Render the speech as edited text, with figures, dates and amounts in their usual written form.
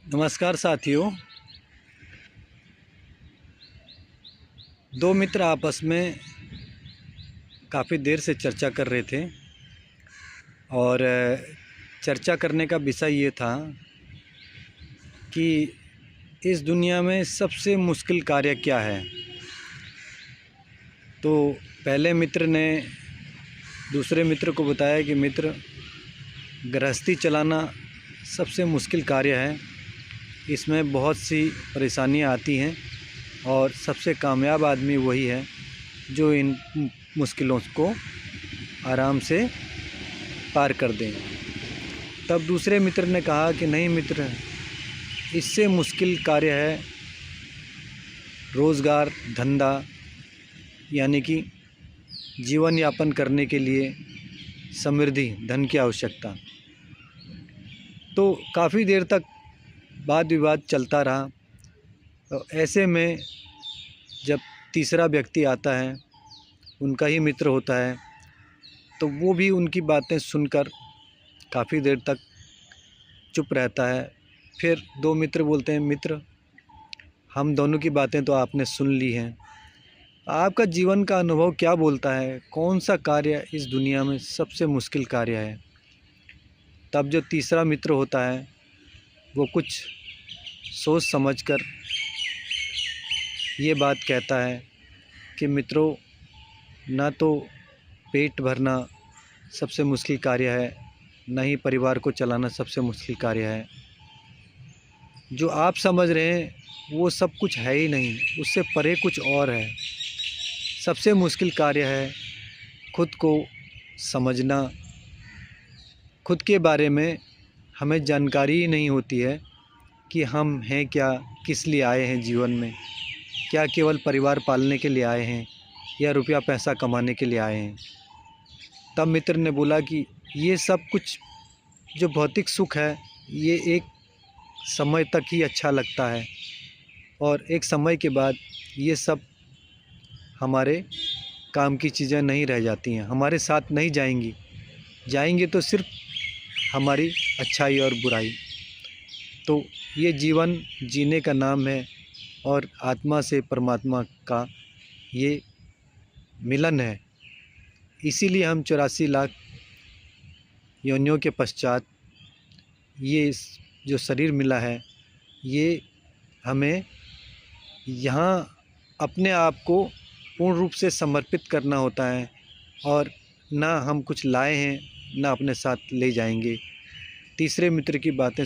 नमस्कार साथियों। दो मित्र आपस में काफ़ी देर से चर्चा कर रहे थे और चर्चा करने का विषय ये था कि इस दुनिया में सबसे मुश्किल कार्य क्या है। तो पहले मित्र ने दूसरे मित्र को बताया कि मित्र, गृहस्थी चलाना सबसे मुश्किल कार्य है। इसमें बहुत सी परेशानियां आती हैं और सबसे कामयाब आदमी वही है जो इन मुश्किलों को आराम से पार कर दें। तब दूसरे मित्र ने कहा कि नहीं मित्र, इससे मुश्किल कार्य है रोज़गार, धंधा, यानी कि जीवन यापन करने के लिए समृद्धि, धन की आवश्यकता। तो काफ़ी देर तक वाद विवाद चलता रहा। तो ऐसे में जब तीसरा व्यक्ति आता है, उनका ही मित्र होता है, तो वो भी उनकी बातें सुनकर काफ़ी देर तक चुप रहता है। फिर दो मित्र बोलते हैं, मित्र, हम दोनों की बातें तो आपने सुन ली हैं, आपका जीवन का अनुभव क्या बोलता है, कौन सा कार्य इस दुनिया में सबसे मुश्किल कार्य है। तब जो तीसरा मित्र होता है वो कुछ सोच समझकर ये बात कहता है कि मित्रों, ना तो पेट भरना सबसे मुश्किल कार्य है, न ही परिवार को चलाना सबसे मुश्किल कार्य है। जो आप समझ रहे हैं वो सब कुछ है ही नहीं, उससे परे कुछ और है। सबसे मुश्किल कार्य है खुद को समझना। खुद के बारे में हमें जानकारी ही नहीं होती है कि हम हैं क्या, किस लिए आए हैं जीवन में। क्या केवल परिवार पालने के लिए आए हैं या रुपया पैसा कमाने के लिए आए हैं। तब मित्र ने बोला कि ये सब कुछ जो भौतिक सुख है, ये एक समय तक ही अच्छा लगता है और एक समय के बाद ये सब हमारे काम की चीज़ें नहीं रह जाती हैं, हमारे साथ नहीं जाएंगी। जाएंगे तो सिर्फ हमारी अच्छाई और बुराई। तो ये जीवन जीने का नाम है और आत्मा से परमात्मा का ये मिलन है। इसीलिए हम 84 लाख योनियों के पश्चात ये जो शरीर मिला है, ये हमें यहाँ अपने आप को पूर्ण रूप से समर्पित करना होता है और ना हम कुछ लाए हैं, ना अपने साथ ले जाएंगे। तीसरे मित्र की बातें